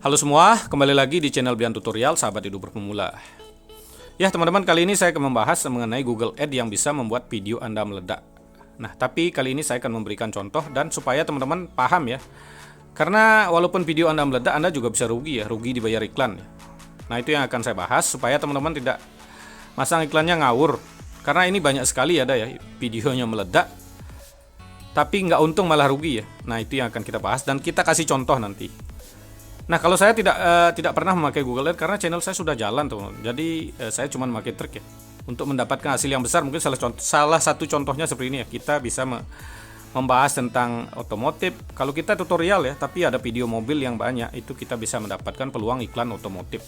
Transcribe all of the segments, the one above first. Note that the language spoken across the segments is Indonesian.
Halo semua, kembali lagi di channel Bian Tutorial, sahabat hidup berpemula. Ya teman-teman, kali ini saya akan membahas mengenai Google Ads yang bisa membuat video Anda meledak. Nah, tapi kali ini saya akan memberikan contoh dan supaya teman-teman paham ya. Karena walaupun video Anda meledak, Anda juga bisa rugi ya, rugi dibayar iklan ya. Nah, itu yang akan saya bahas supaya teman-teman tidak masang iklannya ngawur. Karena ini banyak sekali ada ya videonya meledak, tapi nggak untung malah rugi ya. Nah, itu yang akan kita bahas dan kita kasih contoh nanti. Nah, kalau saya tidak pernah memakai Google Ads karena channel saya sudah jalan tuh. Jadi saya cuma memakai trik ya untuk mendapatkan hasil yang besar. Mungkin salah satu contohnya seperti ini ya. Kita bisa membahas tentang otomotif. Kalau kita tutorial ya, tapi ada video mobil yang banyak, itu kita bisa mendapatkan peluang iklan otomotif.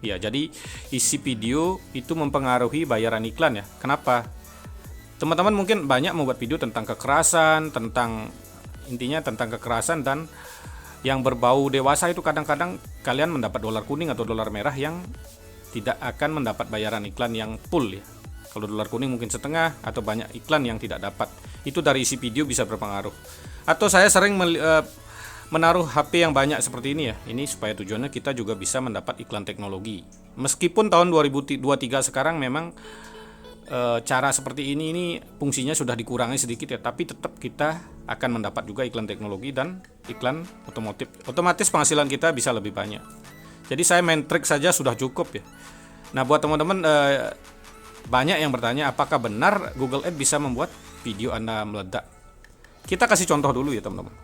Ya, jadi isi video itu mempengaruhi bayaran iklan ya. Kenapa? Teman-teman mungkin banyak membuat video tentang kekerasan, intinya tentang kekerasan dan yang berbau dewasa, itu kadang-kadang kalian mendapat dolar kuning atau dolar merah yang tidak akan mendapat bayaran iklan yang full ya. Kalau dolar kuning mungkin setengah atau banyak iklan yang tidak dapat. Itu dari isi video bisa berpengaruh. Atau saya sering menaruh HP yang banyak seperti ini ya. Ini supaya tujuannya kita juga bisa mendapat iklan teknologi. Meskipun tahun 2023 sekarang memang cara seperti ini fungsinya sudah dikurangi sedikit ya, tapi tetap kita akan mendapat juga iklan teknologi dan iklan otomotif. Otomatis penghasilan kita bisa lebih banyak. Jadi saya main trik saja sudah cukup ya. Nah, buat teman-teman banyak yang bertanya apakah benar Google Ads bisa membuat video Anda meledak. Kita kasih contoh dulu ya teman-teman.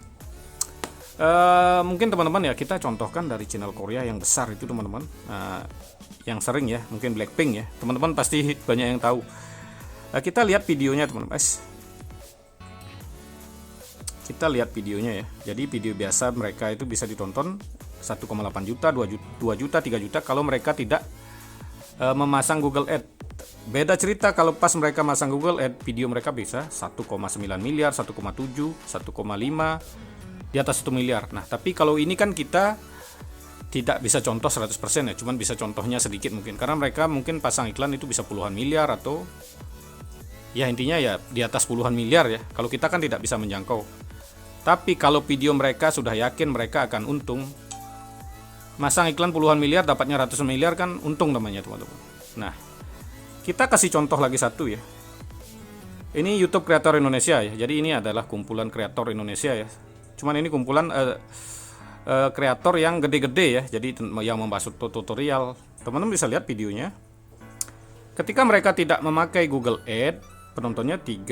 Mungkin teman-teman ya, kita contohkan dari channel Korea yang besar itu teman-teman. Yang sering ya, mungkin Blackpink ya. Teman-teman pasti banyak yang tahu. Kita lihat videonya teman-teman. Kita lihat videonya ya. Jadi video biasa mereka itu bisa ditonton 1,8 juta, 2 juta, 3 juta kalau mereka tidak memasang Google Ads. Beda cerita kalau pas mereka masang Google Ads, video mereka bisa 1,9 miliar, 1,7, 1,5, di atas 1 miliar. Nah, tapi kalau ini kan kita tidak bisa contoh 100% ya, cuman bisa contohnya sedikit mungkin. Karena mereka mungkin pasang iklan itu bisa puluhan miliar atau ya intinya ya di atas puluhan miliar ya. Kalau kita kan tidak bisa menjangkau. Tapi kalau video mereka sudah yakin mereka akan untung, masang iklan puluhan miliar dapatnya ratusan miliar kan untung namanya teman-teman. Nah, kita kasih contoh lagi satu ya. Ini YouTube Kreator Indonesia ya. Jadi ini adalah kumpulan kreator Indonesia ya. Cuman ini kumpulan kreator yang gede-gede ya. Jadi yang membahas tutorial. Teman-teman bisa lihat videonya. Ketika mereka tidak memakai Google Ads, penontonnya 3.000,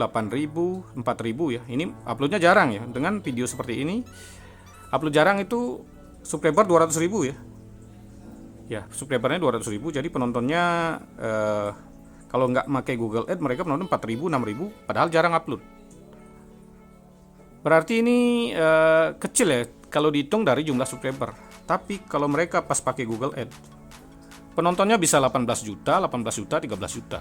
8.000, 4.000 ya. Ini uploadnya jarang ya. Dengan video seperti ini, upload jarang itu subscriber 200.000 ya. Ya, subscribernya 200.000. Jadi penontonnya kalau nggak pakai Google Ads, mereka penonton 4.000, 6.000, padahal jarang upload. Berarti ini kecil ya kalau dihitung dari jumlah subscriber. Tapi kalau mereka pas pakai Google Ads, penontonnya bisa 18 juta, 18 juta, 13 juta.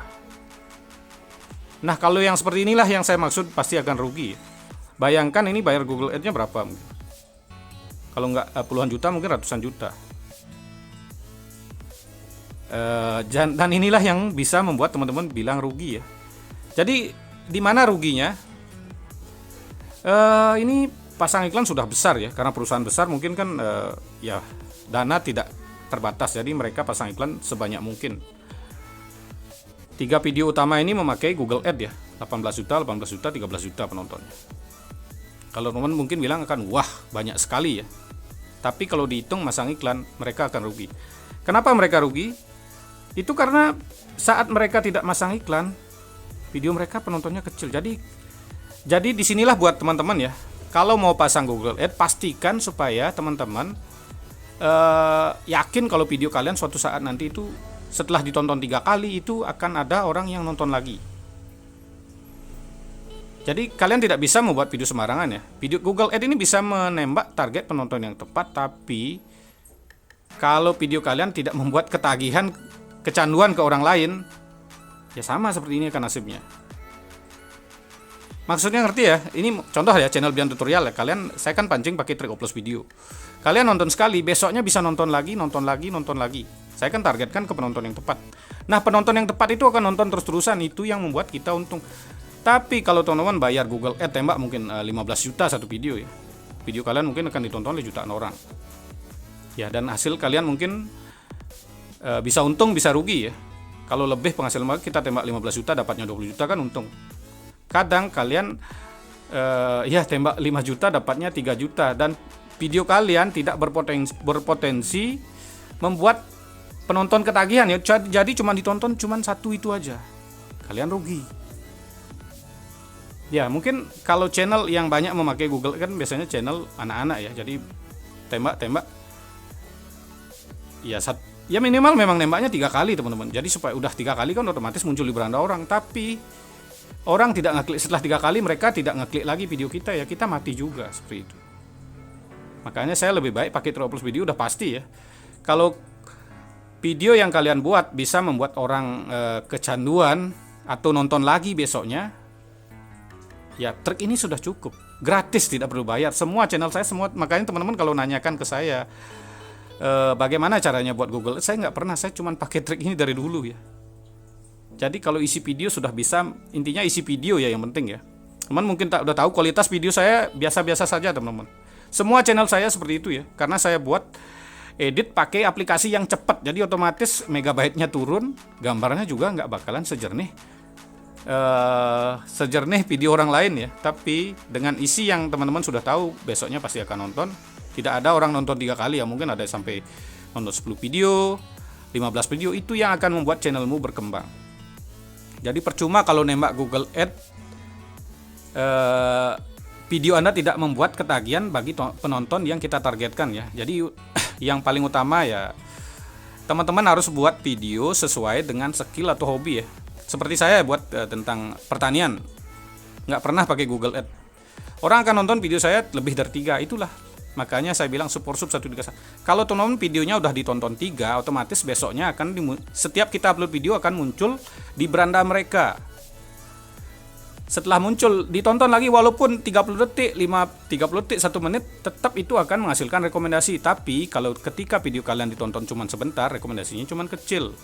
Nah, kalau yang seperti inilah yang saya maksud pasti akan rugi. Bayangkan ini bayar Google Ads-nya berapa mungkin. Kalau nggak puluhan juta, mungkin ratusan juta. Dan inilah yang bisa membuat teman-teman bilang rugi ya. Jadi di mana ruginya? Ini pasang iklan sudah besar ya, karena perusahaan besar mungkin kan ya dana tidak terbatas, jadi mereka pasang iklan sebanyak mungkin. 3 video utama ini memakai Google Ads ya, 18 juta, 18 juta, 13 juta penontonnya. Kalau teman-teman mungkin bilang akan wah banyak sekali ya, tapi kalau dihitung masang iklan mereka akan rugi. Kenapa mereka rugi? Itu karena saat mereka tidak masang iklan, video mereka penontonnya kecil. Jadi disinilah buat teman-teman ya, kalau mau pasang Google Ads, pastikan supaya teman-teman yakin kalau video kalian suatu saat nanti itu setelah ditonton 3 kali itu akan ada orang yang nonton lagi. Jadi kalian tidak bisa membuat video sembarangan ya. Video Google Ads ini bisa menembak target penonton yang tepat, tapi kalau video kalian tidak membuat ketagihan, kecanduan ke orang lain, ya sama seperti ini akan nasibnya. Maksudnya ngerti ya? Ini contoh ya, channel Bian Tutorial ya. Saya kan pancing pakai trik upload video. Kalian nonton sekali, besoknya bisa nonton lagi. Saya kan targetkan ke penonton yang tepat. Nah, penonton yang tepat itu akan nonton terus-terusan, itu yang membuat kita untung. Tapi kalau teman-teman bayar Google Ads tembak mungkin 15 juta satu video ya. Video kalian mungkin akan ditonton oleh jutaan orang. Ya, dan hasil kalian mungkin bisa untung bisa rugi ya. Kalau lebih penghasilan kita tembak 15 juta dapatnya 20 juta kan untung. Kadang kalian ya tembak 5 juta dapatnya 3 juta dan video kalian tidak berpotensi membuat penonton ketagihan ya. Jadi cuma ditonton cuma satu itu aja. Kalian rugi. Ya, mungkin kalau channel yang banyak memakai Google kan biasanya channel anak-anak ya. Jadi tembak ya minimal memang nembaknya 3 kali teman-teman. Jadi supaya udah 3 kali kan otomatis muncul di beranda orang. Tapi orang tidak ngeklik setelah 3 kali, mereka tidak ngeklik lagi video kita ya, kita mati juga seperti itu. Makanya saya lebih baik pakai Terobos video udah pasti ya. Kalau video yang kalian buat bisa membuat orang kecanduan atau nonton lagi besoknya, ya trik ini sudah cukup. Gratis, tidak perlu bayar. Semua channel saya semua, makanya teman-teman kalau nanyakan ke saya bagaimana caranya buat Google, saya nggak pernah, saya cuma pakai trik ini dari dulu ya. Jadi kalau isi video sudah bisa, intinya isi video ya yang penting ya. Teman mungkin udah tahu kualitas video saya biasa-biasa saja teman-teman. Semua channel saya seperti itu ya, karena saya buat edit pakai aplikasi yang cepat, jadi otomatis megabyte-nya turun, gambarnya juga nggak bakalan sejernih video orang lain ya. Tapi dengan isi yang teman-teman sudah tahu, besoknya pasti akan nonton. Tidak ada orang nonton 3 kali ya, mungkin ada sampai nonton 10 video, 15 video, itu yang akan membuat channelmu berkembang. Jadi percuma kalau nembak Google Ads, video Anda tidak membuat ketagihan bagi penonton yang kita targetkan ya. Jadi yang paling utama ya, teman-teman harus buat video sesuai dengan skill atau hobi ya. Seperti saya buat tentang pertanian, nggak pernah pakai Google Ads. Orang akan nonton video saya lebih dari 3, itulah. Makanya saya bilang sub 131. Kalau teman-teman videonya udah ditonton 3, otomatis besoknya akan setiap kita upload video akan muncul di beranda mereka. Setelah muncul, ditonton lagi walaupun 30 detik, 30 detik, 1 menit, tetap itu akan menghasilkan rekomendasi. Tapi kalau ketika video kalian ditonton cuma sebentar, rekomendasinya cuma kecil.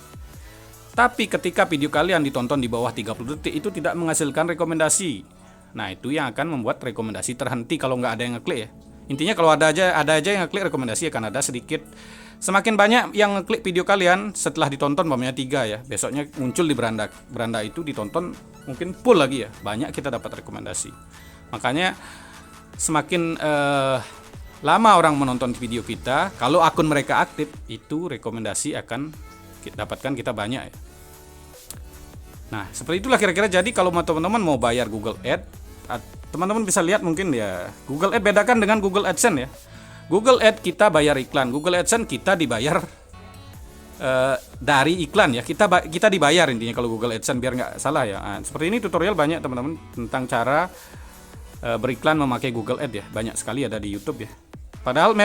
Tapi ketika video kalian ditonton di bawah 30 detik, itu tidak menghasilkan rekomendasi. Nah, itu yang akan membuat rekomendasi terhenti kalau nggak ada yang ngeklik ya. Intinya kalau ada aja yang ngeklik, rekomendasi akan ada sedikit. Semakin banyak yang ngeklik video kalian setelah ditonton umpamanya 3 ya, besoknya muncul di beranda itu ditonton mungkin full lagi ya, banyak kita dapat rekomendasi. Makanya semakin lama orang menonton video kita, kalau akun mereka aktif, itu rekomendasi akan dapatkan kita banyak ya. Nah, seperti itulah kira-kira. Jadi kalau teman-teman mau bayar Google Ads, teman-teman bisa lihat mungkin ya, Google Ads bedakan dengan Google AdSense ya. Google Ads kita bayar iklan, Google AdSense kita dibayar dari iklan ya. Kita dibayar intinya kalau Google AdSense, biar nggak salah ya. Nah, seperti ini tutorial banyak teman-teman tentang cara beriklan memakai Google Ads ya. Banyak sekali ada di YouTube ya. Padahal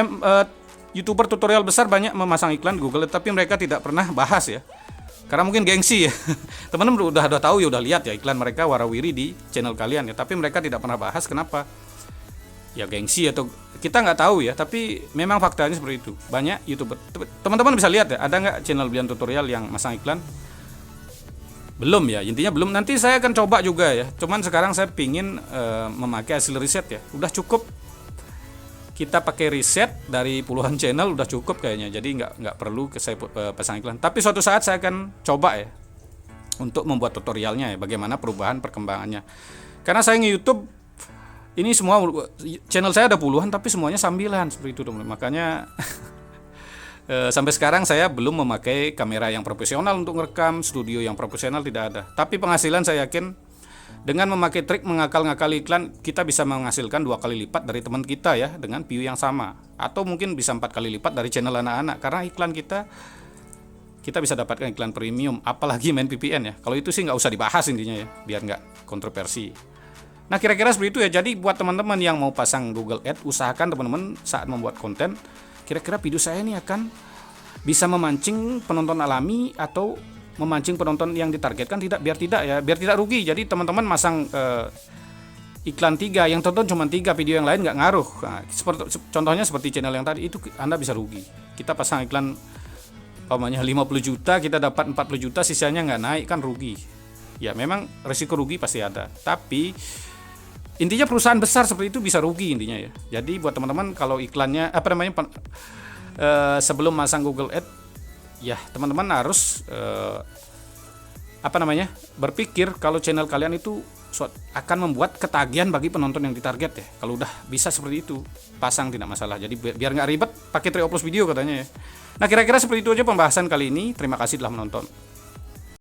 YouTuber tutorial besar banyak memasang iklan Google Ads, tapi mereka tidak pernah bahas ya. Karena mungkin gengsi ya. Teman-teman udah tahu ya, udah lihat ya iklan mereka warawiri di channel kalian ya, tapi mereka tidak pernah bahas. Kenapa? Ya gengsi atau kita nggak tahu ya, tapi memang faktanya seperti itu. Banyak YouTuber, teman-teman bisa lihat ya, ada nggak channel Bian Tutorial yang masang iklan? Belum ya, intinya belum. Nanti saya akan coba juga ya. Cuman sekarang saya pingin memakai hasil riset ya. Udah cukup kita pakai riset dari puluhan channel, udah cukup kayaknya. Jadi nggak perlu saya pasang iklan. Tapi suatu saat saya akan coba ya untuk membuat tutorialnya ya, bagaimana perubahan perkembangannya. Karena saya nge-YouTube ini semua channel saya ada puluhan, tapi semuanya sambilan seperti itu teman-teman. Makanya sampai sekarang saya belum memakai kamera yang profesional untuk merekam, studio yang profesional tidak ada. Tapi penghasilan saya yakin dengan memakai trik mengakal-ngakali iklan, kita bisa menghasilkan 2 kali lipat dari teman kita ya, dengan view yang sama. Atau mungkin bisa 4 kali lipat dari channel anak-anak, karena iklan kita bisa dapatkan iklan premium, apalagi main VPN ya. Kalau itu sih nggak usah dibahas intinya ya, biar nggak kontroversi. Nah, kira-kira seperti itu ya. Jadi buat teman-teman yang mau pasang Google Ads, usahakan teman-teman saat membuat konten, kira-kira video saya ini akan bisa memancing penonton alami atau memancing penonton yang ditargetkan, biar tidak rugi. Jadi teman-teman masang iklan 3, yang tonton cuma 3, video yang lain nggak ngaruh. Nah, contohnya seperti channel yang tadi itu, Anda bisa rugi. Kita pasang iklan umpamanya 50 juta, kita dapat 40 juta, sisanya nggak naik, kan rugi. Ya memang risiko rugi pasti ada. Tapi intinya perusahaan besar seperti itu bisa rugi intinya ya. Jadi buat teman-teman kalau iklannya sebelum masang Google Ads, ya teman-teman harus berpikir kalau channel kalian itu akan membuat ketagihan bagi penonton yang ditarget ya. Kalau udah bisa seperti itu, pasang tidak masalah. Jadi biar nggak ribet pakai Treehouse Video katanya ya. Nah, kira-kira seperti itu aja pembahasan kali ini. Terima kasih telah menonton.